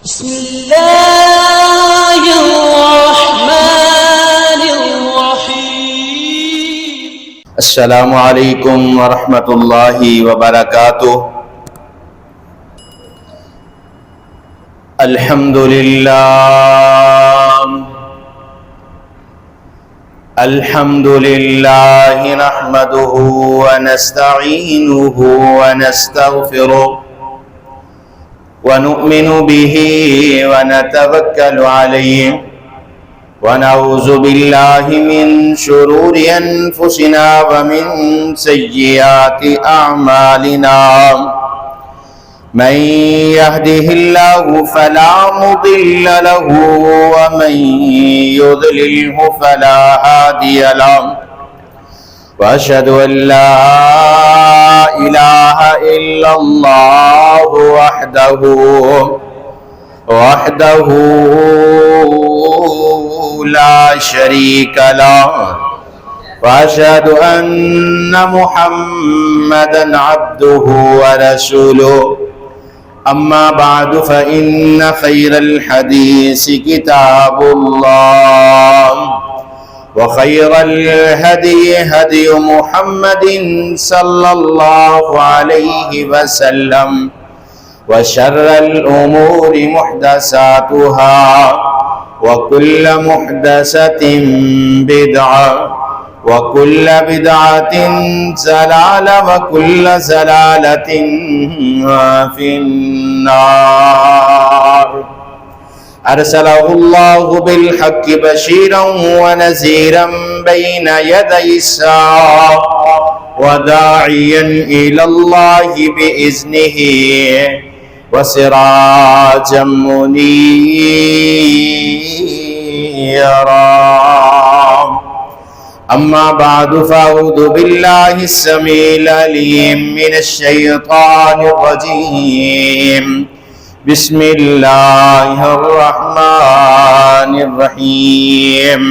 بسم الله الرحمن الرحيم السلام عليكم ورحمة الله وبركاته الحمد لله نحمده ونستعينه ونستغفره ونؤمن به ونتوكل عليه ونعوذ بالله من شرور أنفسنا ومن سيئات أعمالنا من يهده الله فلا مضل له ومن يضلله فلا هادي له وأشهد أن لا إله إلا الله وحده لا شريك له وأشهد أن محمدا عبده ورسوله أما بعد فإن خير الحديث كتاب الله وخير الهدي هدي محمد صلى الله عليه وسلم وشر الأمور محدثاتها وكل محدثة بدعة وكل بدعة ضلالة وكل ضلالة في النار أرسله الله بالحق بشيرا ونذيرا بين يدي الساعة وداعيا إلى الله بإذنه وسراجا منيرا أما بعد فأعوذ بالله السميع العليم من الشيطان الرجيم بسم الله الرحمن الرحيم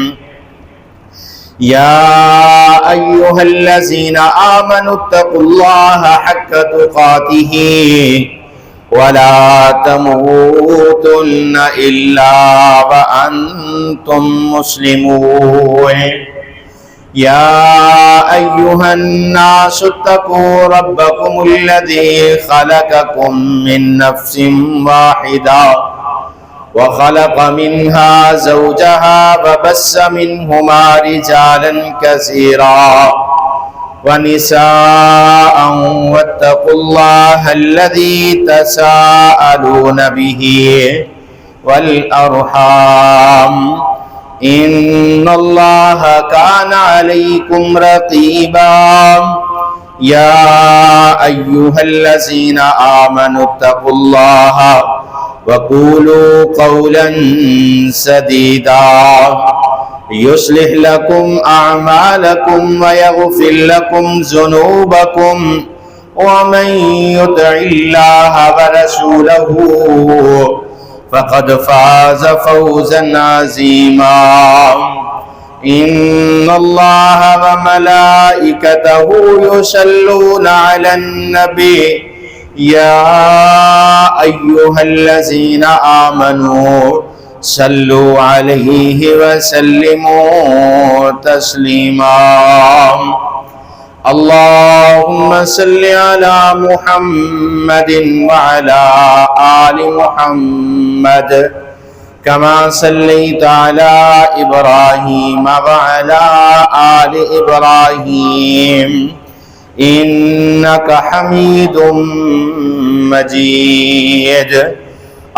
يا أيها الذين آمنوا اتقوا الله حق تقاته ولا تموتن إلا وأنتم مسلمون يا أيها الناس اتقوا ربكم الذي خلقكم من نفس واحدة وخلق منها زوجها وبث منهما رجالا كثيرا ونساء واتقوا الله الذي تساءلون به والأرحام إن الله كان عليكم رقيبا يا أيها الذين آمنوا اتقوا الله وقولوا قولا سديدا يصلح لكم أعمالكم ويغفر لكم ذنوبكم ومن يطع الله ورسوله فقد فاز فوزا عظيما إن الله وملائكته يصلون على النبي يا أيها الذين آمنوا صلوا عليه وسلموا تسليما اللهم صل على محمد وعلى آل محمد كما صليت على إبراهيم وعلى آل إبراهيم إنك حميد مجيد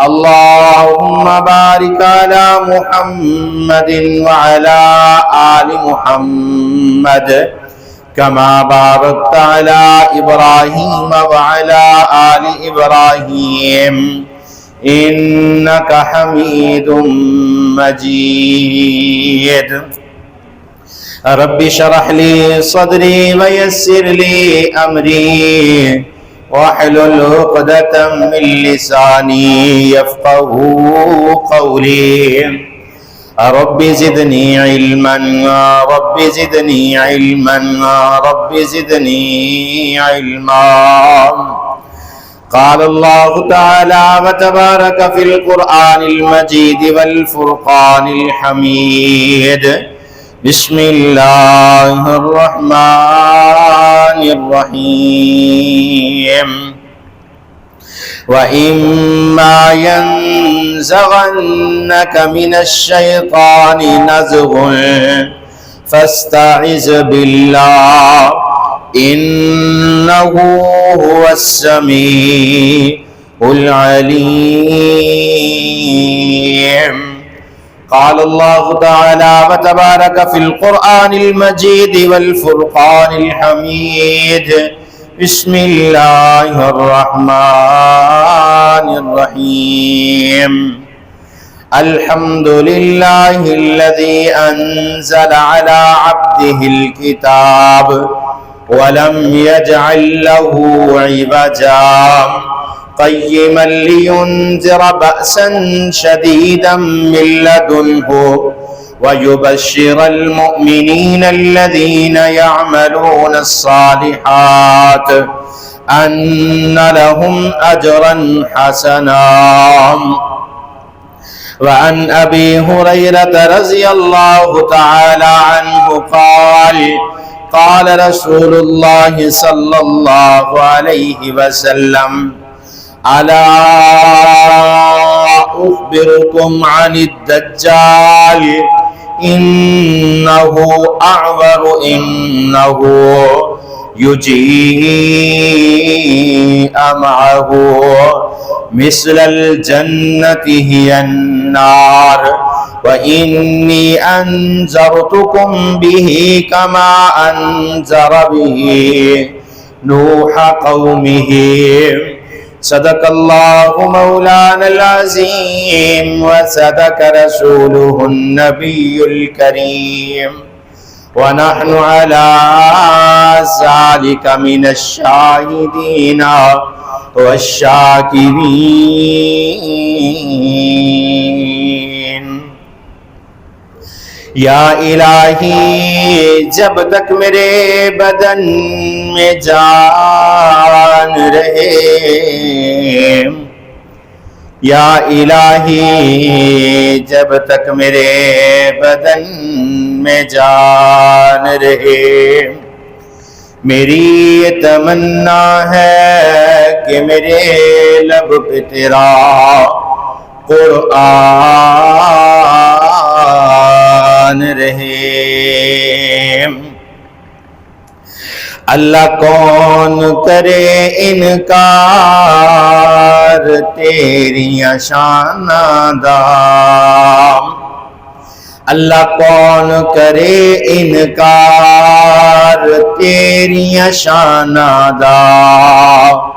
اللهم بارك على محمد وعلى آل محمد كما باركت على إبراهيم وعلى آل إبراهيم إنك حميد مجيد رب اشرح لي صدري ويسر لي أمري واحلل عقدة من لساني يفقهوا قولي رب زدني علما رب زدني علما رب زدني علما قال الله تعالى وتبارك في القرآن المجيد والفرقان الحميد بسم الله الرحمن الرحيم وإما ينزغنك من الشيطان نزغ فاستعذ بالله إنه هو السميع العليم قال الله تعالى وتبارك في القرآن المجيد والفرقان الحميد بسم الله الرحمن الرحيم الحمد لله الذي أنزل على عبده الكتاب ولم يجعل له عوجا قيما لينذر بأسا شديدا من لدنه ويبشر المؤمنين الذين يعملون الصالحات أن لهم أجرا حسنا وعن أبي هريرة رضي الله تعالى عنه قال قال رسول الله صلى الله عليه وسلم ألا أخبركم عن الدجال إنه أعور إنه يجيء معه مثل الجنة هي النار وإني أنذرتكم به كما أنذر به نوح قومه صدق الله مولانا العظيم وصدق رسوله النبي الكريم ونحن على ذلك من الشاهدين والشاكرين یا الہی جب تک میرے بدن میں جان رہے یا الہی جب تک میرے بدن میں جان رہے میری یہ تمنا ہے کہ میرے لب پہ تیرا قرآن رہے اللہ کون کرے انکار تیری شان دام اللہ کون کرے انکار تیری شان دام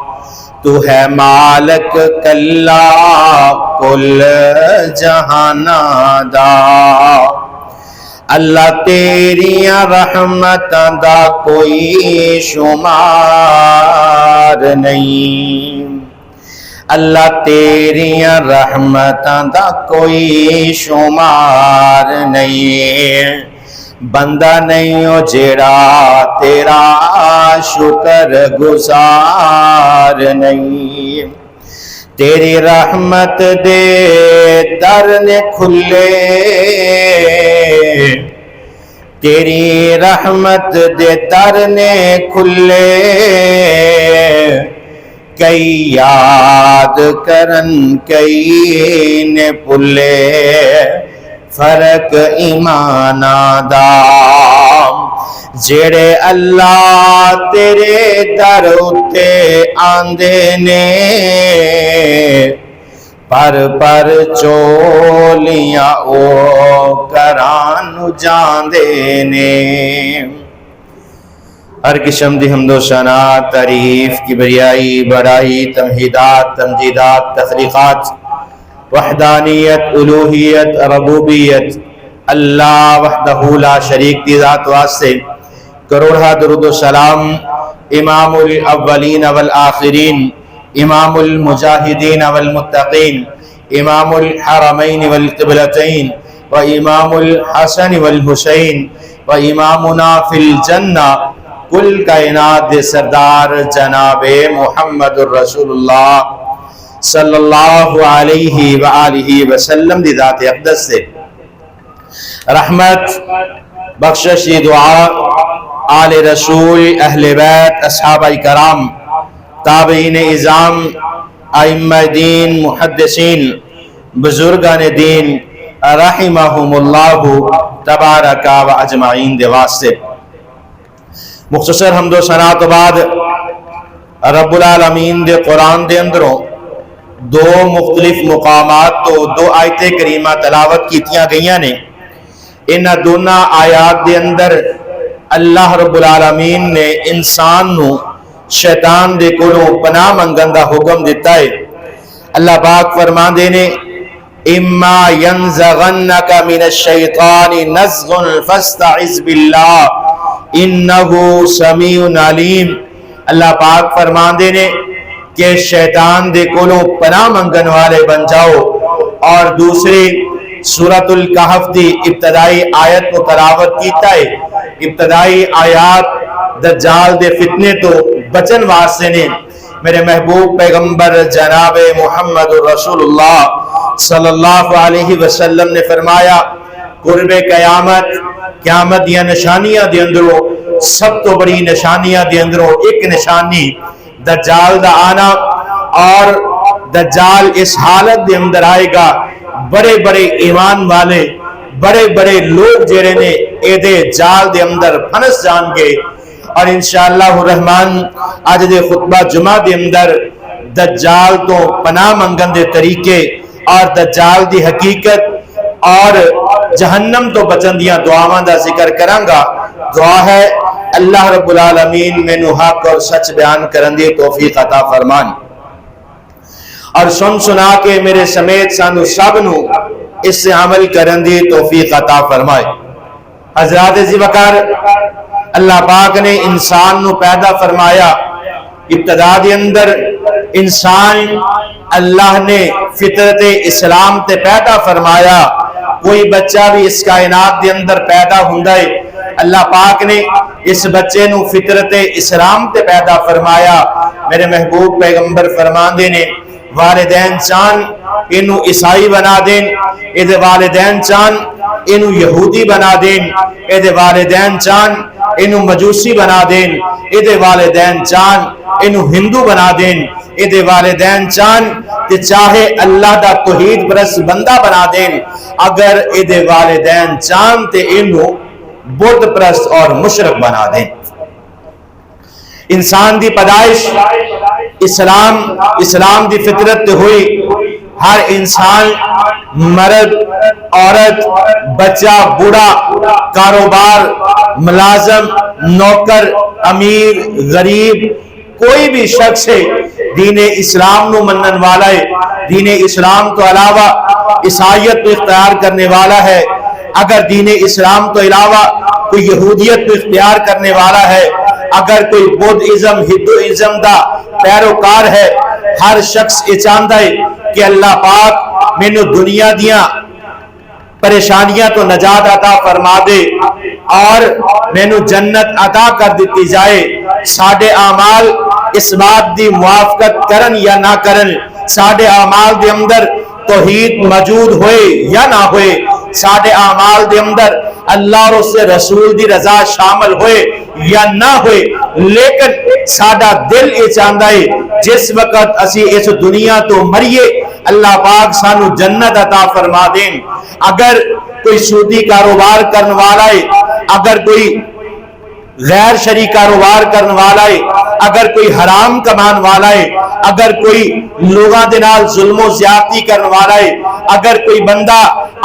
تو ہے مالک کلا کل جہان دا اللہ تیری رحمت دا کوئی شمار نہیں اللہ تیری رحمت دا کوئی شمار نہیں بندہ نہیں ہو جیڑا تیرا شکر گزار نہیں تیری رحمت دے در نے کھلے تیری رحمت دے در نے کھلے کئی یاد کرن کئی نے پلے فرق ایمان دا جڑے اللہ تیرے در اتے آندے نے پر چولیاں او کران جاندے نے ہر قسم دی حمد و ثنا تعریف کبریائی بڑائی تمہیدات تمجیدات تخلیقات وحدانیت الوہیت ربوبیت اللہ وحدہ لا شریک دی ذات واسطے کروڑا درود و سلام امام الاولین والآخرین امام المجاہدین والمتقین امام الحرمین والقبلتین و امام الحسن والحسین و امامنا فی الجنہ کل کائنات دے سردار جناب محمد الرسول اللہ صلی اللہ علیہ وآلہ وسلم دی ذات اقدس سے رحمت بخشش دعا آل رسول اہل بیت اصحابہ کرام تابعین اعظام ائمہ دین محدثین بزرگان دین رحمہم اللہ تبارک و اجمعین دے واسطے مختصر حمد و ثنا تو بعد رب العالمین دے قرآن دے اندروں دو مختلف مقامات تو دو آیت کریمہ تلاوت کیتیاں گئیاں نے ان دونوں آیات دے اندر اللہ رب العالمین نے انسان نو شیطان دے کولوں پناہ منگن دا حکم دیتا ہے اللہ پاک فرمان دے نے اما ینزغنک من الشیطان نزغ فاستعذ باللہ انہو سمیع علیم اللہ پاک فرمان دے نے کہ شیطان دے کولوں پناہ منگن والے بن جاؤ اور دوسری سورۃ الکہف دی ابتدائی آیت کو تلاوت کیتا ہے ابتدائی آیات دجال دے فتنے تو بچن واسطے نے میرے محبوب پیغمبر جناب محمد رسول اللہ صلی اللہ علیہ وسلم نے فرمایا قرب قیامت دیا نشانیاں دے اندروں سب تو بڑی نشانیاں دے اندروں ایک نشانی دجال دا آنا اور دجال اس حالت دے اندر آئے گا بڑے بڑے ایمان والے بڑے بڑے لوگ جڑے نے اے دے جال دے اندر پھنس جان گے اور انشاءاللہ الرحمن آج دے خطبہ جمعہ دے اندر دجال تو پناہ منگن دے طریقے اور دجال دی حقیقت اور جہنم تو بچن دیاں دعاواں دا ذکر کرانگا دعا ہے اللہ رب العالمین میں حق اور سچ بیان کرن دی توفیق عطا فرمان اور سنا کے میرے سمیت سانو سب نو اس سے عمل کرن دی توفیق عطا فرمائے حضرات ذی وقار اللہ پاک نے انسان نو پیدا فرمایا ابتدا دے اندر انسان اللہ نے فطرت اسلام تے پیدا فرمایا کوئی بچہ بھی اس کائنات دے اندر پیدا ہوندا ہے اللہ پاک نے اس بچے نو فطرت اسلام تے پیدا فرمایا میرے محبوب پیغمبر فرمان دے نے والدین چان انو عیسائی بنا دین اے والدین چان انو یہودی بنا دین اے والدین چان انو مجوسی بنا دین اے والدین چان انو ہندو بنا دین اے والدین چان کہ چاہے اللہ دا توحید پرست بندہ بنا دین اگر اے والدین چان تے انو بت پرست اور مشرک بنا دیں انسان دی پیدائش اسلام دی فطرت ہوئی ہر انسان مرد عورت بچہ بوڑھا کاروبار ملازم نوکر امیر غریب کوئی بھی شخص ہے دین اسلام نو منن والا ہے دین اسلام تو علاوہ عیسائیت کو اختیار کرنے والا ہے اگر دین اسلام تو علاوہ کوئی یہودیت کو اختیار کرنے والا ہے اگر کوئی بودھزم ہندوازم دا پیروکار ہے ہر شخص یہ چاہتا ہے کہ اللہ پاک مینوں دنیا دیاں پریشانیاں تو نجات عطا فرما دے اور مینوں جنت عطا کر دیتی جائے ساڈے اعمال اس بات دی موافقت کرن یا نہ کرن ساڈے اعمال دے اندر توحید موجود ہوئے یا نہ ہوئے ساڈے اعمال دے اندر اللہ اور اس رسول دی رضا شامل ہوئے یا نہ ہوئے لیکن ساڈا دل یہ چاہتا ہے جس وقت اسی اس دنیا تو مریے اللہ پاک سانو جنت عطا فرما دیں اگر کوئی سودی کاروبار کرنے والا ہے اگر کوئی غیر شرعی کاروبار کرنے والا ہے اگر کوئی حرام کمان والا ہے اگر کوئی لوگاں دے نال ظلم و زیادتی کرنے والا ہے اگر کوئی بندہ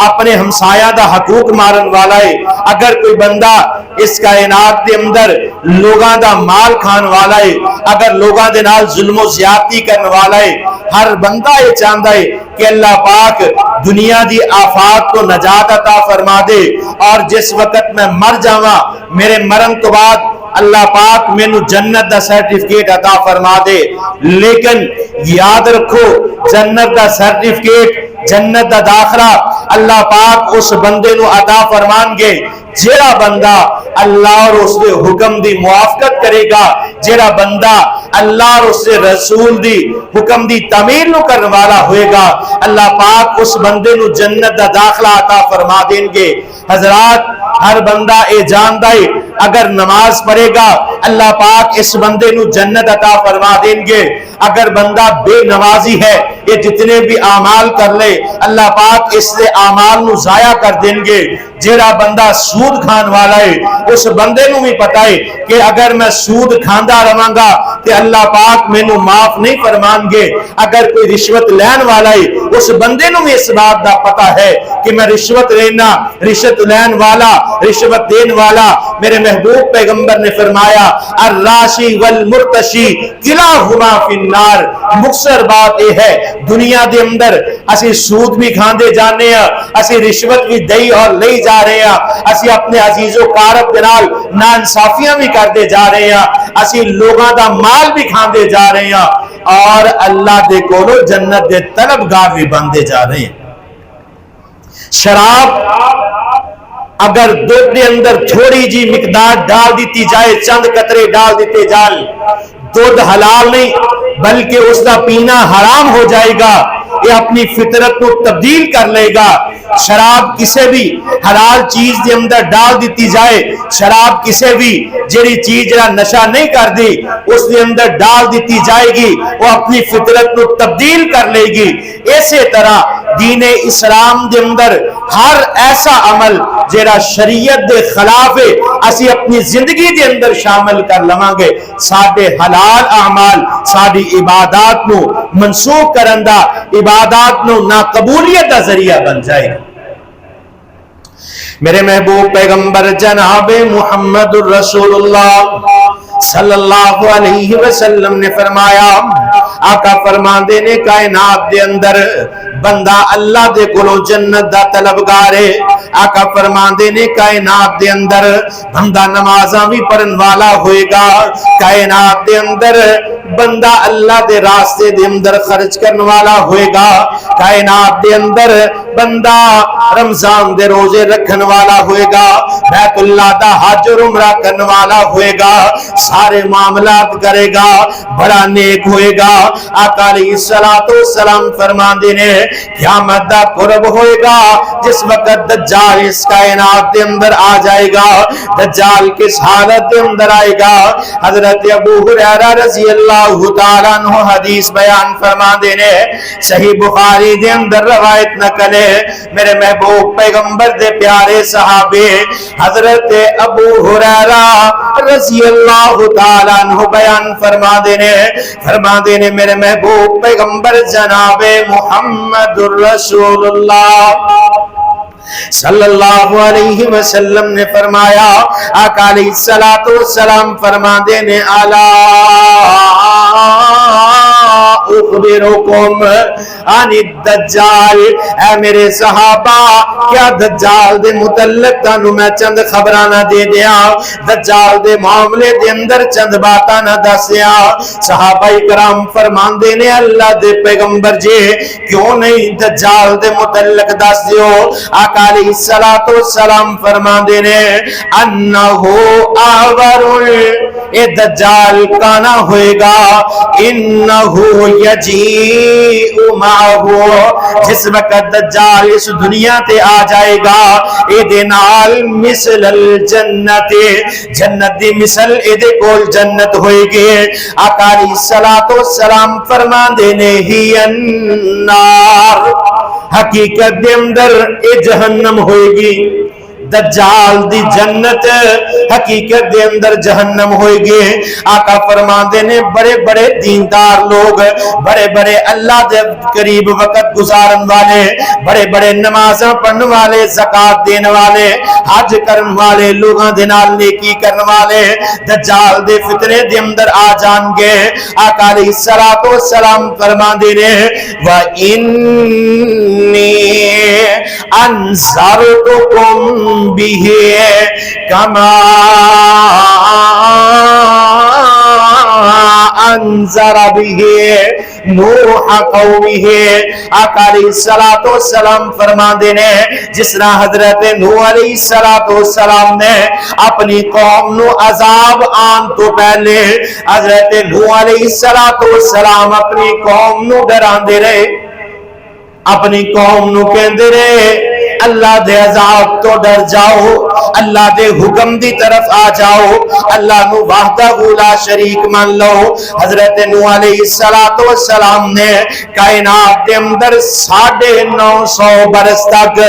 اپنے ہمسایہ دا حقوق مارن والا ہے اگر کوئی بندہ اس کائنات دے اندر لوگاں دا مال کھان والا ہے اگر لوگاں دے نال ظلم و زیادتی کرنے والا ہے ہر بندہ یہ چاہتا ہے کہ اللہ پاک دنیا دی آفات کو نجات عطا فرما دے اور جس وقت میں مر جاواں میرے مرن تو بعد اللہ پاک مینوں جنت دا سرٹیفکیٹ عطا فرما دے لیکن یاد رکھو جنت دا سرٹیفکیٹ جنت دا داخلہ اللہ پاک اس بندے نو عطا فرمان گے جیڑا بندہ اللہ اور اس دے حکم دی موافقت کرے گا، جیڑا بندہ اللہ اور اس دے رسول دی حکم دی تعمیل نو کرنے والا ہوئے گا، اللہ پاک اس بندے نو جنت دا داخلہ عطا فرما دیں گے۔ حضرات ہر بندہ اے جاندا ہے اگر نماز پڑھے گا اللہ پاک اس بندے نو جنت عطا فرما دیں گے، اگر بندہ بے نمازی ہے یہ جتنے بھی اعمال کر لے اللہ پاک اس سے اعمال نو ضائع کر دیں گے۔ جیڑا بندہ سود کھان والا ہے اس بندے نو بھی پتہ ہے کہ اگر میں سود کھاندا رہاں گا کہ اللہ پاک مینوں معاف نہیں فرمان گے، اگر کوئی رشوت لین والا ہے اس بندے نو بھی اس بات دا پتہ ہے کہ میں رشوت لینا، رشوت لین والا، رشوت دین والا، میرے محبوب پیغمبر نے فرمایا الراشی والمرتشی کلاہما فی النار۔ مختصر بات یہ ہے دنیا دے اندر اسی سود بھی کھاندے جانے ہیں، اسی رشوت بھی دئی اور لئی جا رہے ہیں، اسی اپنے عزیز و قارب کے نال ناانصافیاں بھی کردے جا رہے ہیں، اسی لوگاں دا مال بھی کھاندے جا رہے ہیں اور اللہ دے کولو جنت دے طلبگار بھی بندے جا رہے ہیں۔ شراب اگر دودھ کے اندر تھوڑی جی مقدار ڈال دیتی جائے، چند قطرے ڈال دیتے جائے، دودھ حلال نہیں بلکہ اس کا پینا حرام ہو جائے گا، یہ اپنی فطرت کو تبدیل کر لے گا۔ شراب کسے بھی حلال چیز دے اندر ڈال دیتی جائے، شراب کسے بھی جیڑی چیز جڑا نشہ نہیں کر دی اس دے اندر ڈال دیتی جائے گی، وہ اپنی فطرت کو تبدیل کر لے گی۔ اسی طرح دین اسلام دے اندر ہر ایسا عمل جیڑا شریعت دے خلاف ہے اسی اپنی زندگی دے اندر شامل کر لواں گے، ساڈے حلال اعمال ساڈی عبادات نو منسوخ کرن دا، عبادات نو ناقبولیت دا ذریعہ بن جائے گا۔ میرے محبوب پیغمبر جناب محمد الرسول اللہ صلی اللہ علیہ وسلم نے فرمایا، آقا فرماندے نے کائنات دے اندر بندہ اللہ دے کولوں جنت دا طلبگار ہے، آقا فرماندے نے کائنات دے اندر بندہ نمازاں بھی پڑھن والا ہوئے گا، کائنات دے اندر بندہ اللہ دے راستے دے اندر خرچ کرن والا ہوئے گا، کائنات دے اندر بندہ رمضان دے روزے رکھن والا ہوئے گا، بیت اللہ دا حج اور عمرہ کرن والا ہوئے گا، سارے معاملات کرے گا، بڑا نیک ہوئے گا۔ آقا علیہ السلام فرماندے نے قیامت دا قرب ہوئے گا جس وقت دجال اس کائنات دے اندر آ جائے گا، دجال کس حالت دے اندر آئے گا؟ حضرت ابو ہریرہ رضی اللہ تعالیٰ عنہ حدیث بیان فرماندے نے، صحیح بخاری دے اندر روایت نقل ہے، میرے محبوب پیغمبر دے پیارے صحابے حضرت ابو ہریرہ رضی اللہ تعالیٰ عنہ بیان فرماندے نے میرے محبوب پیغمبر جناب محمد الرسول اللہ صلی اللہ علیہ وسلم نے فرمایا، آقا علیہ السلام فرماندے نے الا اخبرکم عن الدجال، اے میرے صحابہ کیا دجال دے متعلق تانوں میں چند خبراں نہ دے دیاں، دجال دے معاملے دے اندر چند باتاں نہ دسیاں؟ صحابہ کرام فرماندے نے اللہ دے پیغمبر جی کیوں نہیں دجال دے متعلق دس دیو؟ آقا علیہ السلام فرماندے نے انہو آور، اے دجال کانا ہوئے گا، انہو یجیء معہو، جس وقت دجال اس دنیا تے آ جائے گا اے دے نال مثل الجنت، جنت دی مثل اے دے کول جنت ہوئے گی۔ آقا علیہ السلام فرماندے نے ہی النار، حقیقت دے اندر اے جہنم ہوئے گی، دجال دی جنت حقیقت دے اندر جہنم ہوئے گی۔ آقا فرماندے نے بڑے بڑے دیندار لوگ، بڑے بڑے اللہ دے قریب وقت گزارن والے، بڑے بڑے نمازاں پڑھن والے، زکات دین والے، حج کرن والے، لوگاں دے نال نیکی کرن والے دجال دے فتنے دے اندر آ جان گے۔ آقا علیہ السلام فرماندے نے وَإِنِّي أَنذَرْتُكُمْ بِهِ كَمَا انذر به نوح قومه آقا علیہ السلام فرماندے نے جس طرح حضرت نوح علیہ السلام نے اپنی قوم نو عذاب آن تو پہلے حضرت نوح علیہ السلام اپنی قوم نو ڈراندے رہے اپنی قوم نو کہندے رہے اللہ دے عذاب تو ڈر جاؤ اللہ دے حکم دی طرف آ جاؤ اللہ نو وحدہ لا شریک مان لو حضرت نوح علیہ السلام نے کائنات دے اندر 950 برس تک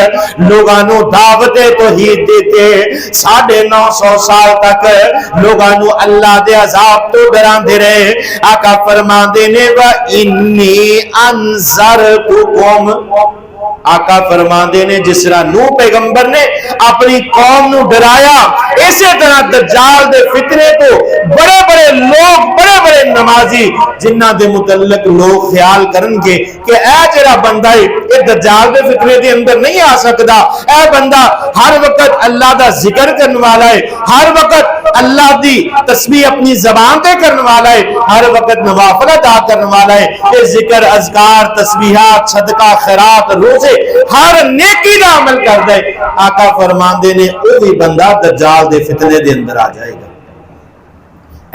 لوگاں نو دعوت توحید دیتے 950 سال تک لوگاں نو اللہ دے عذاب تو ڈراندے رہے آقا فرماندے نے وَإِنِّي أَنذَرْتُكُمْ آقا فرماندے نے جس طرح نوح پیغمبر نے اپنی قوم نو ڈرایا اسی طرح دجال دے فتنے تو بڑے بڑے لوگ بڑے بڑے نمازی جنہ دے متعلق لوگ خیال کرن گے کہ اے جڑا بندہ ہے دجال دے فتنے دے اندر نہیں آ سکدا اے بندہ ہر وقت اللہ دا ذکر کرنے والا ہے ہر وقت اللہ دی تسبیح اپنی زبان تے کرنے والا ہے ہر وقت نوافل ادا کرنے والا ہے یہ ذکر اذکار تسبیحات صدقہ خیرات روزے ہر نیکی دا عمل کر دے آقا فرماندے نے وہی بندہ دجال دے فتنے دے اندر آ جائے گا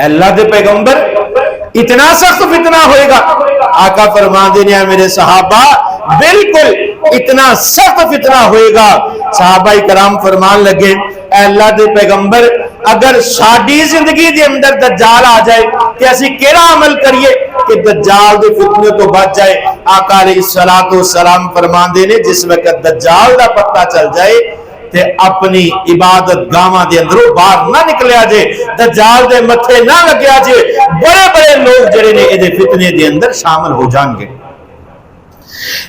اللہ دے پیغمبر اتنا سخت فتنہ ہوئے گا آقا فرماندے نے میرے صحابہ بالکل اتنا سخت فتنہ ہوئے گا صحابہ کرام فرمان لگے اے اللہ دے پیغمبر اگر ساڈی زندگی دے اندر دجال آ جائے کہ اسی کیڑا عمل کریے کہ دجال دے فتنے تو بچ جائے آقا علیہ السلام فرماندے نے جس وقت دجال دا پتہ چل جائے تے اپنی عبادت گاواں دے اندروں باہر نہ نکلیا جے دجال دے متھے نہ لگیا جے بڑے بڑے لوگ جڑے نے اے فتنے دے اندر شامل ہو جان گے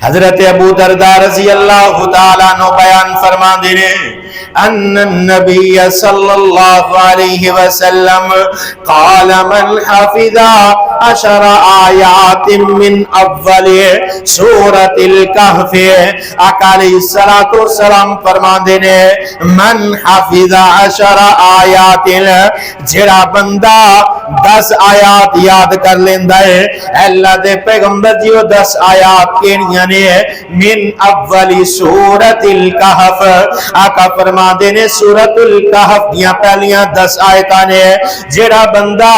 حضرت ابو درداء رضی اللہ تعالیٰ عنہ بیان فرماندے نے ان النبی صلی اللہ علیہ وسلم قال من حفظ 10 آیات من اول سورۃ الکہف آقا علیہ السلام فرماندے نے من حفظ 10 آیات جڑا بندہ 10 آیات یاد کر لیندا ہے اللہ دے پیغمبر جی وہ 10 آیات کیڑیاں نے من اول سورۃ الکہف آقا فرماندے نے سورۃ الکہف دیاں پہلیاں 10 آیتاں نے جڑا بندہ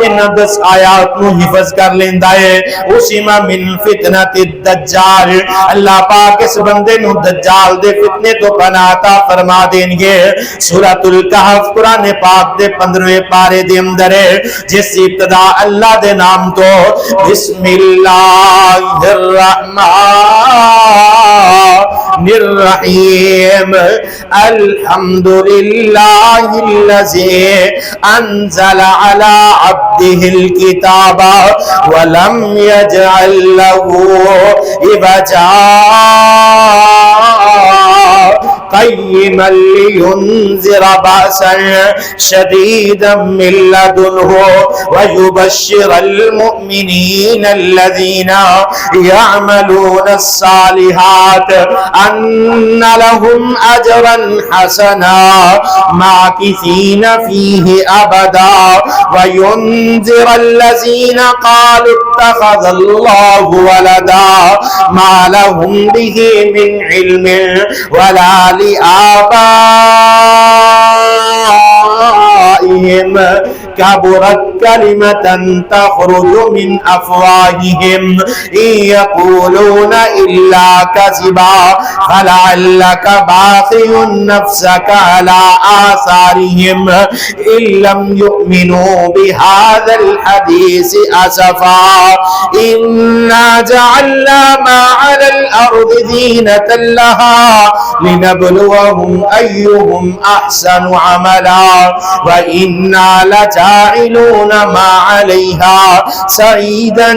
ان 10 آیات نو حفظ کر لیندا ہے اسی ما من فتنۃ الدجال اللہ پاک اس بندے نو دجال دے فتنے تو پناہ عطا فرما دیں گے سورۃ الکہف قرآن پاک دے 15ویں پارے دے اندر ہے جس کی ابتدا اللہ دے نام تو بسم اللہ الرحیم الحمدللہ الذی انزل علی عبده الكتاب ولم يجعل له عوجا قیما لینذر بأسا شدیدا من لدنه ويبشر المؤمنین الذین يعملون الصالحات ان لهم اجرا حسنا ماکثین فیہ ابدا وینذر الذین قالوا اتخذ اللہ ولدا ما لهم به من علم ولا لآبائهم كبرت كلمة تخرج من أفواههم إن يقولون إلا كذبا فلعلك باخع نفسك على آثارهم إن لم يؤمنوا بهذا الحديث أسفا إنا جعلنا ما على الأرض زينة لها لنبلوهم أيهم أحسن عملا وإنا لجاعلون ما عليها سعيدا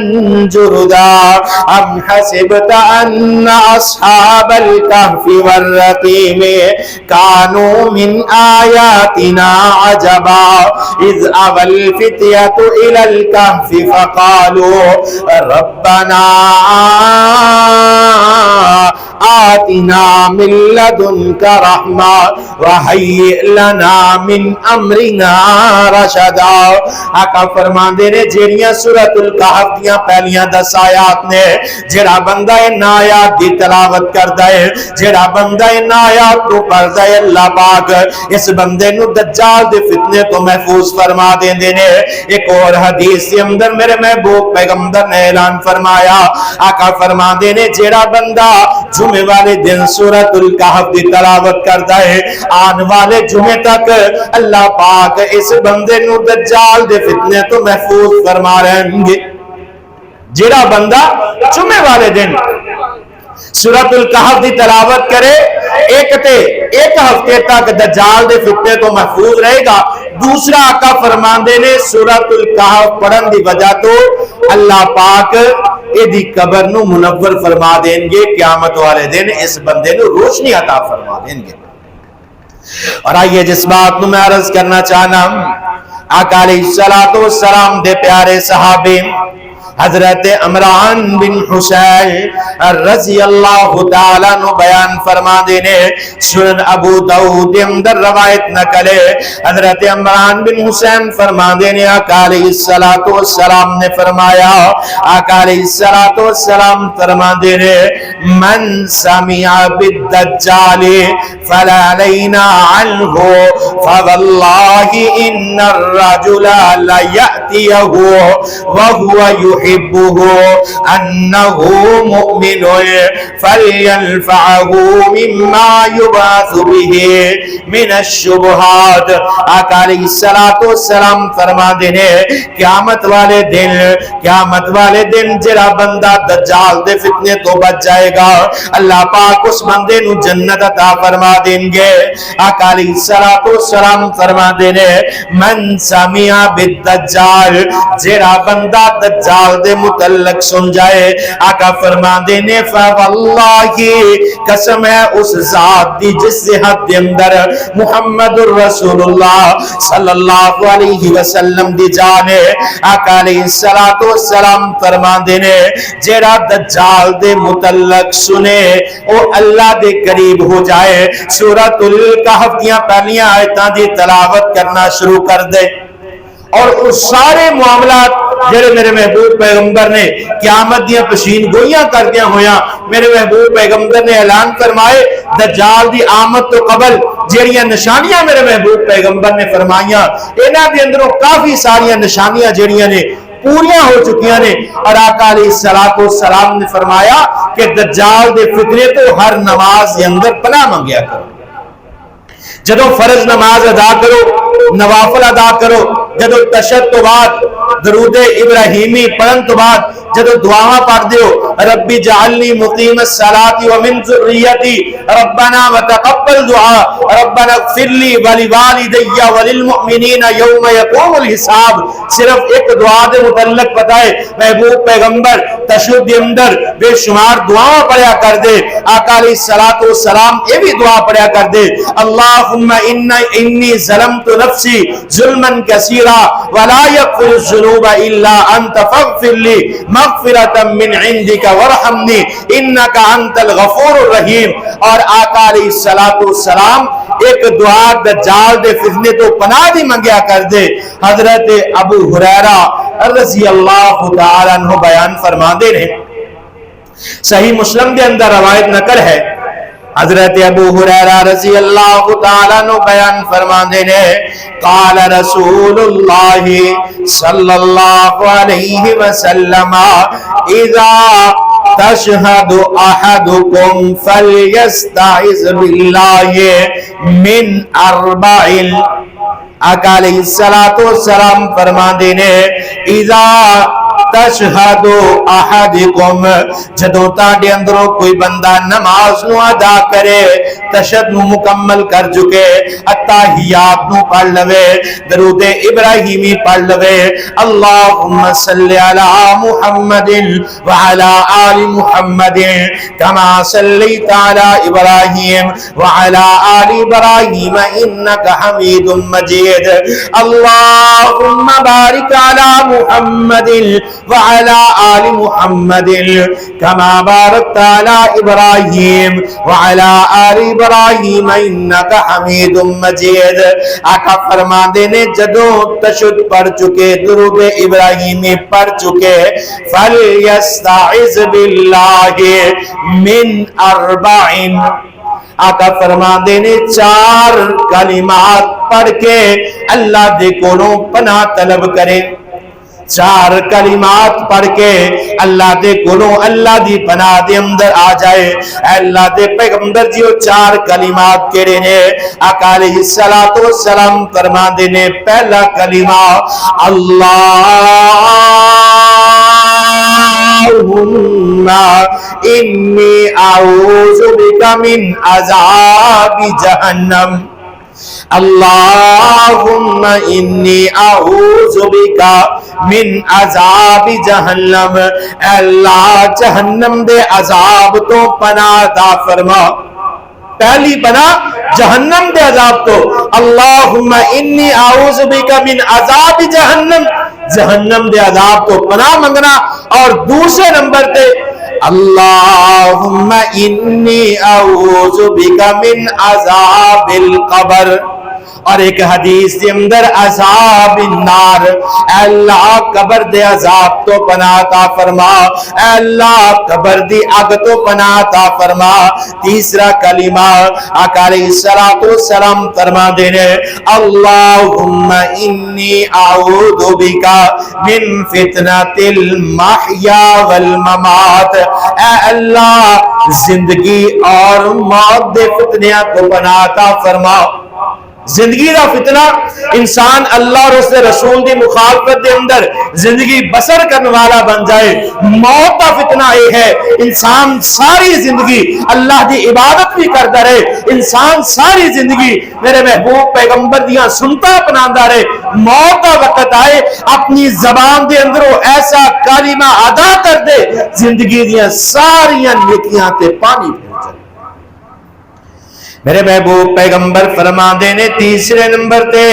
جردا أم حسبت أن أصحاب الكهف والرقيم كانوا من آياتنا عجبا إذ أوى الفتية إلى الكهف فقالوا ربنا آتنا من لدنک رحمہ وہیئ لنا من امرنا رشدا۔ آقا فرماندے نے جیڑیاں سورۃ الکہف دیاں پہلیاں 10 آیات نے جیڑا بندہ ان آیات دی تلاوت کردا ہے، جیڑا بندہ ان آیات کو پڑھدا ہے، اللہ پاک اس بندے نو دجال دے فتنے تو محفوظ فرما دیندے نے۔ ایک اور حدیث کے اندر میرے محبوب پیغمبر نے اعلان فرمایا، آقا فرماندے نے جیڑا بندہ جمعے والے دن سورۃ الکہف دی تلاوت کردا ہے، آن والے جمعے تک اللہ پاک اس بندے نو دجال دے فتنے تو محفوظ فرما رہیں گے۔ جیڑا بندہ جمعے والے دن سورۃ الکہف دی تلاوت کرے، ایک ہفتے تک دجال دے فتنے تو محفوظ رہے گا۔ دوسرا آقا فرماندے نے سورۃ الکہف پڑھن دی وجہ تو اللہ پاک ایدی قبر نو منور فرما دیں گے، قیامت والے دن اس بندے نو روشنی عطا فرما دیں گے۔ اور آئیے جس بات نو میں عرض کرنا چاہنا، آقا علیہ السلام دے پیارے صحابی حضرت عمران بن حسین رضی اللہ تعالیٰ نو بیان فرما دینے، سنن ابو داؤد اندر روایت نکلے، حضرت عمران بن حسین فرما دینے آقا علیہ السلام نے فرمایا، آقا علیہ السلام فرما دینے من سمع بالدجال فلا لینا عنہ فواللہ ان الرجل لیأتیہ وہو يحبه أنه مؤمن فلينفعه مما يبعث به من الشبهات۔ آقا علیہ السلام فرما دینے قیامت والے دن جرا بندہ دجال دے فتنے تو بچ جائے گا، اللہ پاک اس بندے نو جنت عطا فرما دیں گے۔ آقا علیہ السلام فرما دینے من سمع بالدجال، جرا بندہ دجال دے متعلق سن جائے، آقا فرما دینے فواللہ قسم ہے اس ذات دی جس صحت دے اندر محمد الرسول اللہ صلی اللہ علیہ وسلم دی جانے، آقا علیہ السلام فرما دینے جیڑا دجال دے متعلق سنے او اللہ دے قریب ہو جائے، سورۃ الکہف دیاں پہلیاں آیتاں دی تلاوت کرنا شروع کر دے، اور اس سارے معاملات جڑے میرے محبوب پیغمبر نے قیامت دیاں پشین گوئیاں کر دیا ہویاں، میرے محبوب پیغمبر نے اعلان فرمائے دجال دی آمد تو قبل جیڑیاں نشانیاں میرے محبوب پیغمبر نے فرمائیاں، انہاں دے اندروں کافی ساریاں نشانیاں جیڑیاں نے پوریاں ہو چکیاں نے، اور آقا علیہ السلام نے فرمایا کہ دجال دے فتنے تو ہر نماز کے اندر پناہ منگیا کرو، جدو فرض نماز ادا کرو، نوافل ادا کرو، جدو تشہد تو بعد درود ابراہیمی پڑھن تو بعد جدو دعا پڑھ دیو ربی جعلنی مقیم الصلاۃ ومن ذریتی ربنا وتقبل دعا ربنا اغفر لی ولوالدی وللمؤمنین یوم یقوم الحساب، صرف ایک دعا دے متعلق پتہ ہے محبوب پیغمبر تشہد کے اندر بے شمار دعا پڑھیا کر دے، آقا علیہ السلام یہ بھی دعا پڑھیا کر دے اللہم انی ظلمت نفسی ظلما کثیرا ولا یغفر الذنوب الا انت فاغفر لی مغفرۃ من عندک ورحمنی انک انت الغفور الرحیم۔ اور آقا علیہ السلام ایک دعا دجال دے فتنے تو پناہ دی منگیا کر دے، حضرت ابو ہریرہ رضی اللہ تعالی عنہ بیان فرما دے رہے، صحیح مسلم کے اندر روایت نقل ہے، حضرت ابو ہریرہ رضی اللہ تعالیٰ عنہ بیان فرما دینے قال رسول اللہ صلی اللہ علیہ وسلم اذا تشہد احدکم فلیستعذ باللہ من اربع، آقا علیہ السلام فرما دینے اذا تشہد احدکم، جدوں تاڈے اندروں کوئی بندہ نماز نو ادا کرے، تشہد نو مکمل کر چکے، اتحیات نو پڑھ لوے، درود ابراہیمی پڑھ لوے، اللہم صلی علی محمد وعلی آل محمد کما صلیت علی ابراہیم وعلی آل ابراہیم انک حمید مجید، اللہم بارک علی محمد وعلى آل محمد كما باركت على إبراهيم وعلى آل إبراهيم إنك حميد مجيد. آقا فرماندے نے جدوں تشہد پڑھ چکے درود ابراہیمی پڑھ چکے فَلْيَسْتَعِذْ بِاللَّهِ مِنْ أَرْبَعٍ. آقا فرماندے نے 4 کلمات پڑھ کے اللہ دے کولوں پناہ طلب کریں. 4 کلمات پڑھ کے اللہ دے کولوں اللہ دی پناہ دے اندر آ جائے. اے اللہ دے پیغمبر جی وہ 4 کلمات کیڑے نے؟ آقا علیہ السلام فرماندے نے پہلا کلمہ اللہم انی اعوذ بک من عذاب جہنم. اللہم انی اعوذ بک من عذاب جہنم. اے اللہ جہنم دے عذاب تو پناہ عطا فرما. پہلی پناہ جہنم دے عذاب تو. اللہم انی اعوذ بک من عذاب جہنم, جہنم دے عذاب تو پناہ منگنا. اور دوسرے نمبر تے اللہم انی اعوذ بک من عذاب القبر. اور ایک حدیث دے اندر عذاب النار. اے اللہ قبر دے عذاب تو پناہ عطا فرما. اے اللہ قبر دی اگ تو پناہ عطا فرما. تیسرا کلمہ آقا علیہ السلام فرما دینے اللہم انی اعوذ بک من فتنۃ المحیا والممات. اے اللہ زندگی اور موت دے فتنیاں تو پناہ عطا فرما. زندگی دا فتنہ انسان اللہ اور اس رسول دی مخالفت دے اندر زندگی بسر کرنے والا بن جائے. موت دا فتنہ یہ ہے انسان ساری زندگی اللہ دی عبادت بھی کرتا رہے, انسان ساری زندگی میرے محبوب پیغمبر دیاں سنتا اپناندہ رہے, موت دا وقت آئے اپنی زبان دے اندر وہ ایسا کلمہ ادا کر دے زندگی دیاں ساریاں نیکیاں تے پانی پھر جائے. میرے محبوب پیغمبر فرما دینے تیسرے نمبر تے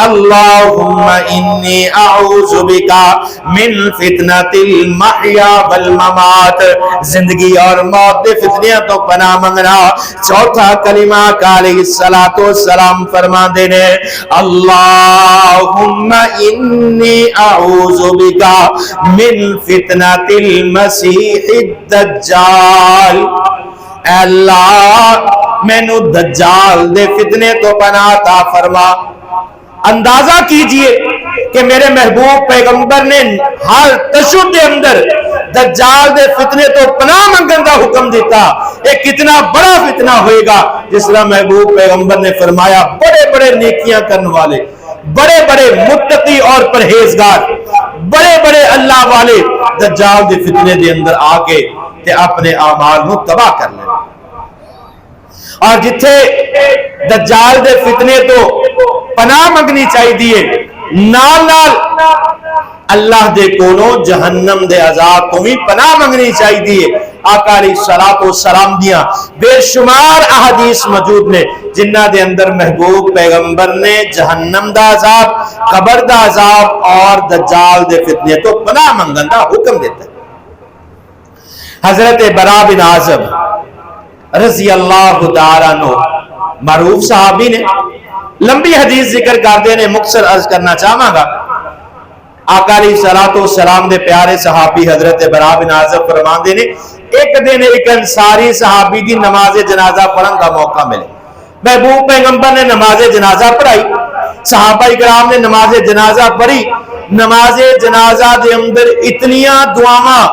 اللہم انی اعوذ بکا من فتنۃ المحیا والممات, زندگی اور موت دے فتنیاں تو پناہ منگنا. چوتھا کلمہ علیہ السلام فرما دینے اللہم انی اعوذ بکا من فتنۃ المسیح الدجال. اے اللہ میں نو دجال دے فتنے تو پناہ عطا فرما. اندازہ کیجئے کہ میرے محبوب پیغمبر نے ہر تشہد دے اندر دجال دے فتنے تو پناہ منگن دا حکم دیتا. ایک کتنا بڑا فتنہ ہوئے گا جس طرح محبوب پیغمبر نے فرمایا بڑے بڑے نیکیاں کرنے والے, بڑے بڑے متقی اور پرہیزگار, بڑے بڑے اللہ والے دجال دے فتنے دے اندر آ کے تے اپنے اعمال نو تباہ کر لیں. اور جتھے دجال دے فتنے تو پناہ منگنی چاہی دیئے نال نال اللہ دے کولوں جہنم دے عذاب کو بھی پناہ منگنی چاہی دیئے. آقا علیہ السلام دیاں بے شمار احادیث موجود نے جنہ دے اندر محبوب پیغمبر نے جہنم دا عذاب, قبر دا عذاب اور دجال دے فتنے تو پناہ منگن دا حکم دیتا ہے. حضرت براء بن عازب رضی اللہ تعالیٰ عنہ معروف صحابی نے, لمبی حدیث ذکر کردے نے مختصر عرض کرنا چاہاں گا. آقا علیہ السلام دے پیارے صحابی حضرت براء بن عازب فرماندے نے ایک دن ایک انصاری صحابی دی نماز جنازہ پڑھن کا موقع ملے. محبوب پیغمبر نے نماز جنازہ پڑھائی, صحابہ کرام نے نماز جنازہ پڑھی. نماز جنازہ دے اندر اتنیاں دعاواں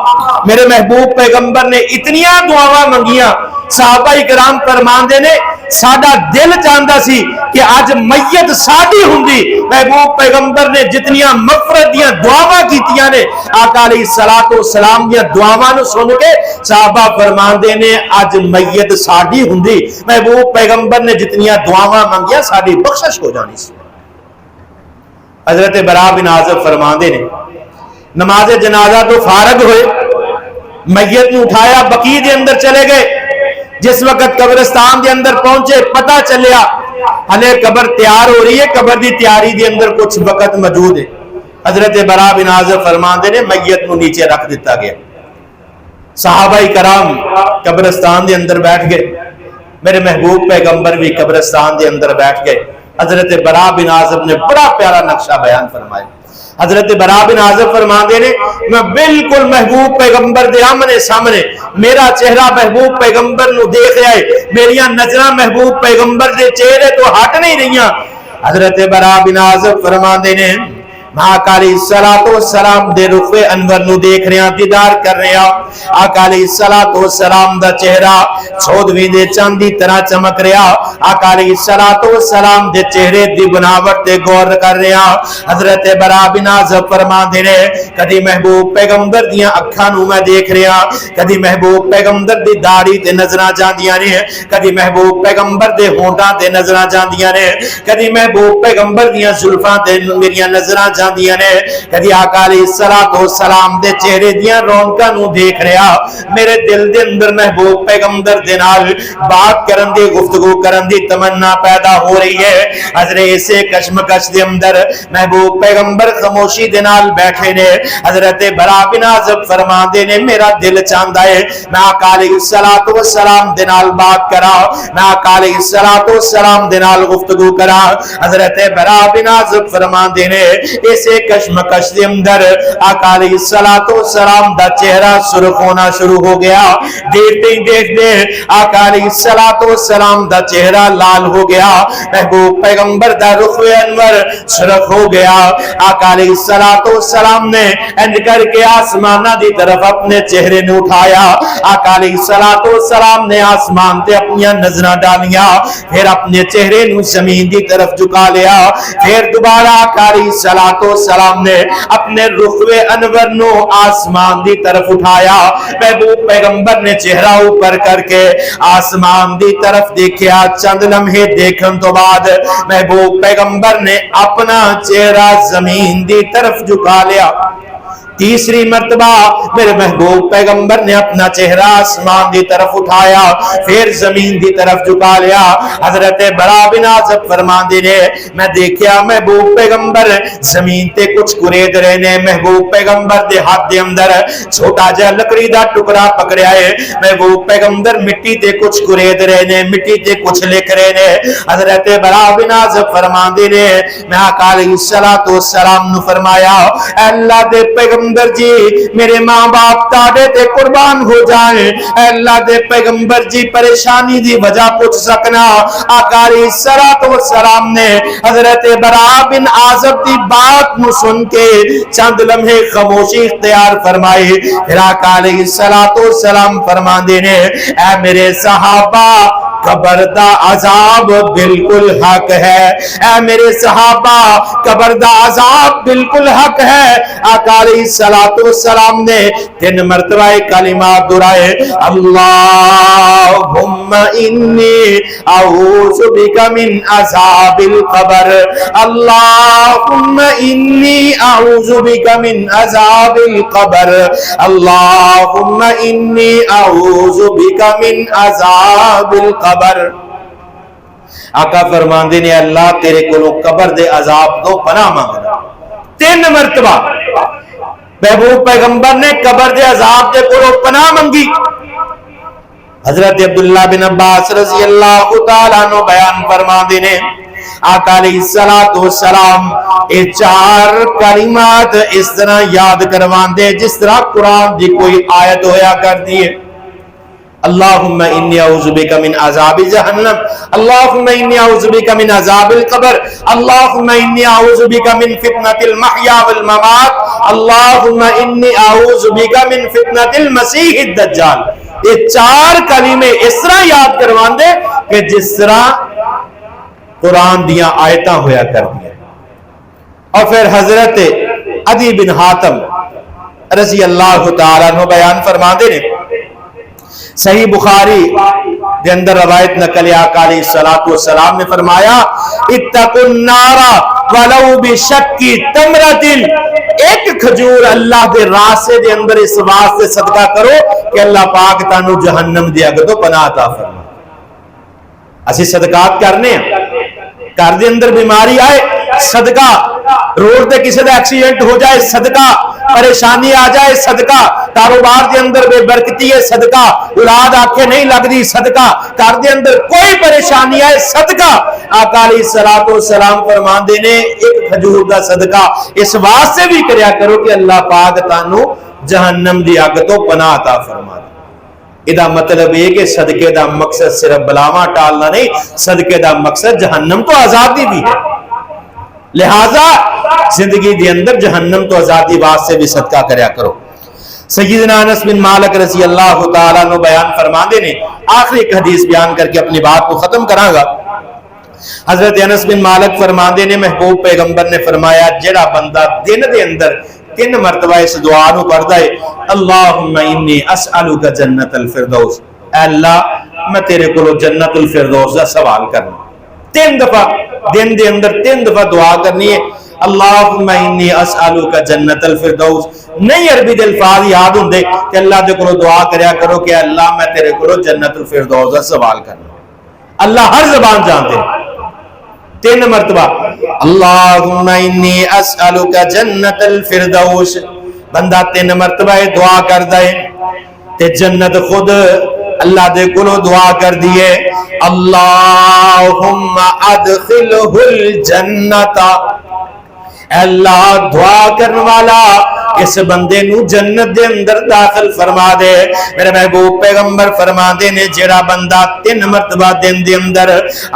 میرے محبوب پیغمبر نے اتنیاں دعاواں منگیاں. صحابہ کرام فرماندے نے ساڈا دل چاہندا سی کہ آج میت ساڈی ہوندی. محبوب پیغمبر نے جتنیاں مغفرت دیاں دعاواں کیتیاں نے آقا علیہ السلام دیاں دعاواں نو سن کے صحابہ فرماندے نے آج میت ساڈی ہوندی. محبوب پیغمبر نے جتنیاں دعاواں منگیاں ساڈی بخشش ہو جانی سی. حضرت براء بن عازب فرماندے نے نماز جنازہ تو فارغ ہوئے, میت نے اٹھایا بقیع دے اندر چلے گئے. جس وقت قبرستان دے اندر پہنچے پتہ چلیا ہلے قبر تیار ہو رہی ہے, قبر دی تیاری دے اندر کچھ وقت موجود ہے. حضرت برا بن عازب فرماندے نے میت نو نیچے رکھ دیتا گیا، صحابہ کرام قبرستان دے اندر بیٹھ گئے، میرے محبوب پیغمبر بھی قبرستان دے اندر بیٹھ گئے۔ حضرت برا بن عازب نے بڑا پیارا نقشہ بیان فرمایا۔ حضرت برا بن عازب فرماندے نے میں بالکل محبوب پیغمبر دے آمنے سامنے، میرا چہرہ محبوب پیغمبر نو دیکھ رہا ہے، میریاں نظریں محبوب پیغمبر دے چہرے تو ہٹ نہیں رہیاں۔ حضرت برا بن عازب فرماندے نے آقا علیہ السلام دے رخ انور نو دیکھ رہے ہیں، دیدار کر رہے ہیں۔ آقا علیہ السلام دا چہرہ چودویں دے چاند دی طرح چمک رہا۔ آقا علیہ السلام دے چہرے دی بناوٹ تے غور کر رہے ہیں۔ حضرت برا بن عازب فرماندے نے کدی محبوب پیغمبر دیاں اکھاں نو میں دیکھ رہا، کدی محبوب پیغمبر دی داڑھی تے نظراں جاندیاں نے، کدی محبوب پیغمبر دے ہونٹاں تے نظراں جاندیاں نے، کدی محبوب پیغمبر دیاں زلفاں تے میریاں نظراں جاندیاں نے، کدی آقا علیہ السلام دے چہرے دیاں رونقاں نو دیکھ رہا۔ میرے دل دے اندر محبوب پیغمبر دے نال بات کرن دی، گفتگو کرن دی تمنا پیدا ہو رہی ہے۔ حضرت اسے کشمکش دے اندر محبوب پیغمبر خاموشی دے نال بیٹھے نے۔ حضرت برا بن عازب فرماندے نے میرا دل چاہندا ہے میں آقا علیہ السلام دے نال بات کرا، میں آقا علیہ السلام دے نال گفتگو کرا۔ حضرت برا بن عازب فرماندے نے اسے کشمکش دے اندر آقا علیہ السلام دا چہرہ سرخ ہونا شروع ہو گیا۔ دیکھتے ہی دیکھتے آقا علیہ السلام دا چہرہ لال ہو گیا، محبوب پیغمبر دا رخ انور سرخ ہو گیا۔ آقا علیہ السلام نے انج کر کے آسمانہ دی طرف اپنے چہرے نے اٹھایا۔ آقا علیہ السلام نے آسمان تے اپنی نظریں ڈالیاں، پھر اپنے چہرے نو زمین دی طرف جھکا لیا۔ پھر دوبارہ آقا علیہ السلام نے اپنے رخوے انور نو آسمان دی طرف اٹھایا۔ محبوب پیغمبر نے چہرہ اوپر کر کے آسمان دی طرف دیکھیا۔ چند لمحے دیکھن تو بعد محبوب پیغمبر نے اپنا چہرہ زمین دی طرف جھکا لیا۔ تیسری مرتبہ میرے محبوب پیغمبر نے اپنا چہرہ آسمان دی طرف اٹھایا، پھر زمین دی طرف جھکا لیا۔ حضرت برا بن عازب فرماندے نے میں دیکھیا محبوب پیغمبر زمین تے کچھ کرید رہے نے۔ محبوب پیغمبر دے ہاتھ دے اندر چھوٹا جا لکڑی دا ٹکڑا پکڑیا ہے۔ محبوب پیغمبر مٹی تے کچھ کرید رہے نے، مٹی تے کچھ لکھ رہے نے۔ حضرت برا بن عازب فرماندے نے میں آقا علیہ السلام نو فرمایا اے اللہ دے پیغمبر جی میرے ماں باپ تاڑے تے قربان ہو جائیں، اے اللہ دے پیغمبر جی پریشانی دی وجہ پوچھ سکنا۔ آقا علیہ السلام نے حضرت برا بن عازب دی بات نو سن کے چند لمحے خاموشی اختیار فرمائی۔ پھر آقا علیہ السلام فرماندے نے اے میرے صحابہ قبر دا عذاب بالکل حق ہے، اے میرے صحابہ قبر دا عذاب بالکل حق ہے۔ آقا علیہ السلام نے 3 مرتبہ کلمات دہرائے، اللہم انی اعوذ بک من عذاب القبر، اللہم انی اعوذ بک من عذاب القبر، اللہم انی اعوذ بک من عذاب القبر۔ آقا فرماندے نے اللہ تیرے کولوں قبر دے عذاب تو پناہ مانگنا۔ 3 مرتبہ محبوب پیغمبر نے قبر دے عذاب دے کولوں پناہ منگی۔ حضرت عبداللہ بن عباس رضی اللہ تعالیٰ عنہ بیان فرماندے نے آقا علیہ السلام یہ 4 کلمات اس طرح یاد کروان دے جس طرح قرآن دی کوئی آیت ہویا کرتی ہے۔ اللہم انی اعوذ بک من عذاب جہنم، اللہم انی اعوذ بک من عذاب القبر، اللہم انی اعوذ بک من فتنة المحیا والممات، اللہم انی اعوذ بک من فتنة المسیح الدجال۔ یہ 4 کلمے اس طرح یاد کروان دے کہ جس طرح قرآن دیاں آیتاں ہویا کر دیا۔ اور پھر حضرت عدی بن حاتم رضی اللہ تعالیٰ عنہ بیان فرماندے نے صحیح بخاری دے اندر روایت نقل آقا علیہ السلام نے فرمایا اتقوا النار ولو بشق تمرۃ، ایک کھجور اللہ دے راستے دے اندر اس واسطے صدقہ کرو کہ اللہ پاک تانوں جہنم دی اگ تو پناہ عطا فرمائے۔ اسی صدقات کرنے ہیں، گھر دے اندر بیماری آئے صدقہ روڈ تے کسی دا ایکسیڈنٹ ہو جائے صدقہ، پریشانی آ جائے صدقہ، کاروبار دے اندر بے برکتی ہے صدقہ، اولاد آکھے نہیں لگدی صدقہ، گھر دے اندر کوئی پریشانی آئے صدقہ۔ آقا علیہ الصلوۃ والسلام فرماندے نے ایک کھجور دا صدقہ اس واسطے بھی کریا کرو کہ اللہ پاک تانوں جہنم دی اگ تو پناہ عطا فرما دے۔ ادا مطلب یہ کہ صدقے دا مقصد صرف بلاواں ٹالنا نہیں، صدقے دا مقصد جہنم تو آزادی بھی ہے، لہذا زندگی دے اندر جہنم تو آزادی واسطے بھی صدقہ کریا کرو۔ سیدنا انس بن مالک رضی اللہ تعالیٰ عنہ بیان فرماندے نے، آخری ایک حدیث بیان کر کے اپنی بات کو ختم کراں گا۔ حضرت انس بن مالک فرماندے نے محبوب پیغمبر نے فرمایا جڑا بندہ دن دے اندر 3 مرتبہ اس دعا نو پڑھدا ہے، اللہم انی اسألک جنت الفردوس، اے اللہ میں تیرے کو جنت الفردوس کا سوال کرنا، 3 دفعہ دن دے اندر 3 دفعہ دعا کرنی ہے، اللہم انی اسألک جنت الفردوس۔ نہیں عربی دے الفاظ یاد ہوندے کہ اللہ دے کو دعا کریا کرو کہ اللہ میں تیرے کو جنت الفردوس کا سوال کرنا، اللہ ہر زبان جانتے ہیں۔ 3 مرتبہ اللہم انی اسألک جنت الفردوس، بندہ 3 مرتبہ دعا کردا ہے تے جنت خود اللہ دے کولو دعا کر دیے، اللہم ادخلہ الجنت، اللہ دعا کرنے والا اس بندے نو جنت دے اندر داخل فرما دے۔ میرے محبوب پیغمبر فرما دے نے جڑا بندہ 3 مرتبہ دن دے اندر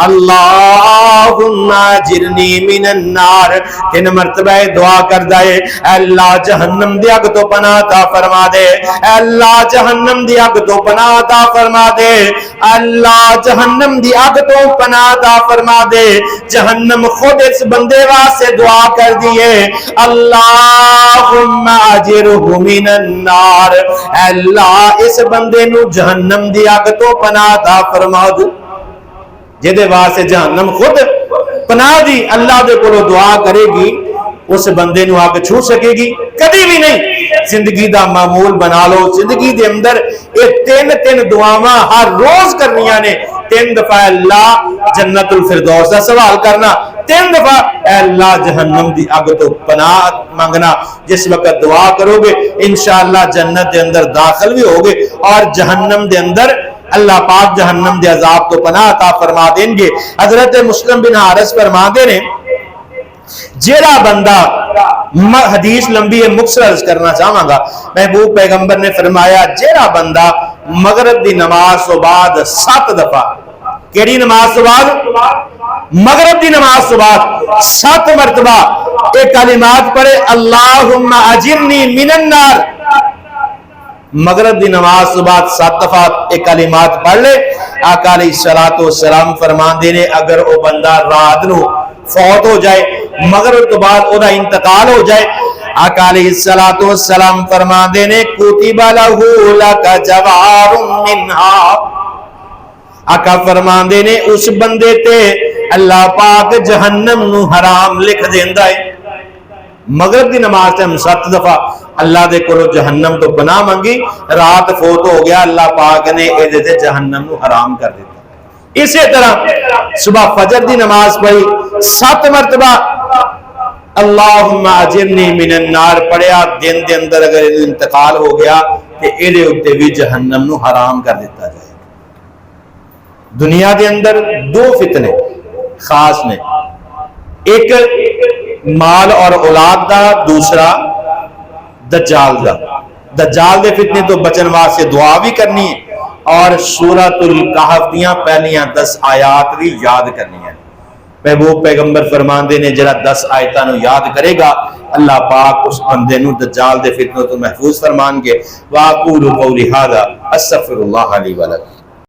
اللہم اجرنی من النار 3 مرتبہ دعا کردا ہے، اللہ جہنم دی اگ تو پناہ عطا فرما دے، اللہ جہنم دی اگ تو پناہ عطا فرما دے، اللہ جہنم دی اگ تو پناہ عطا فرما دے، جہنم خود اس بندے واسطے دعا کر دیے، اللہم اجرہ من النار، اللہ اس بندے نو جہنم دی اگ تو پناہ عطا فرما دے۔ جدے واسطے جہنم خود پناہ دی اللہ دے کولو دعا کرے گی، اس بندے نو اگ چھو سکے گی کبھی بھی نہیں۔ زندگی دا معمول بنا لو، زندگی دے اندر یہ 3 دعاواں ہر روز کرنیاں نے۔ 3 دفعہ اللہ جنت الفردوس کا سوال کرنا، 3 دفعہ اے اللہ جہنم دی اگ تو پناہ مانگنا۔ جس وقت دعا کرو گے انشاءاللہ جنت دے اندر داخل بھی ہوگے، اور جہنم دے اندر اللہ پاک جہنم دے عذاب تو پناہ عطا فرما دیں گے۔ حضرت مسلم بن حارث فرما دے نے جیڑا بندہ، حدیث لمبی ہے مختصر عرض کرنا چاہوں گا، محبوب پیغمبر نے فرمایا جیڑا بندہ مغرب دی نماز تو بعد 7 دفعہ، کیڑی نماز تو بعد؟ مغرب دی نماز تو بعد 7 مرتبہ ایک کلمات پڑھے، اللہم اجرنی من النار، مغرب دی نماز تو بعد 7 دفعہ ایک کلمات پڑھ لے، آقا علیہ الصلوۃ والسلام فرماندے نے اگر وہ بندہ رات نو فوت ہو جائے، مغرب تو بعد او دا انتقال ہو جائے، آقا علیہ الصلوۃ والسلام فرماندے نے کتب لہ لک جوار منہا، آقا فرماندے نے اس بندے تے اللہ پاک جہنم نو حرام لکھ دیندا ہے۔ مغرب دی نماز تے ہم 7 دفعہ اللہ دے کولو جہنم تو پناہ منگی، رات فوت ہو گیا اللہ پاک نے اے دے جہنم نو حرام کر دیتا۔ اسی طرح صبح فجر دی نماز پڑھی 7 مرتبہ اللہم اجرنی من النار پڑھیا، دن دے اندر اگر انتقال ہو گیا تے اے دے اوتے بھی جہنم نو حرام کر دیتا جائے۔ دنیا دے اندر 2 فتنے خاص نے، ایک مال اور اولاد دا، دوسرا دجال دا۔ دجال دے فتنے تو بچن واسطے دعا بھی کرنی ہے، اور سورۃ الکہف دیاں پہلیاں 10 آیات بھی یاد کرنی ہے۔ محبوب پیغمبر فرماندے نے جڑا 10 آیتاں نو یاد کرے گا اللہ پاک اس بندے نو دجال دے فتنوں تو محفوظ فرمان گے۔ واقول قولی ھذا استغفر اللہ لی ولکم۔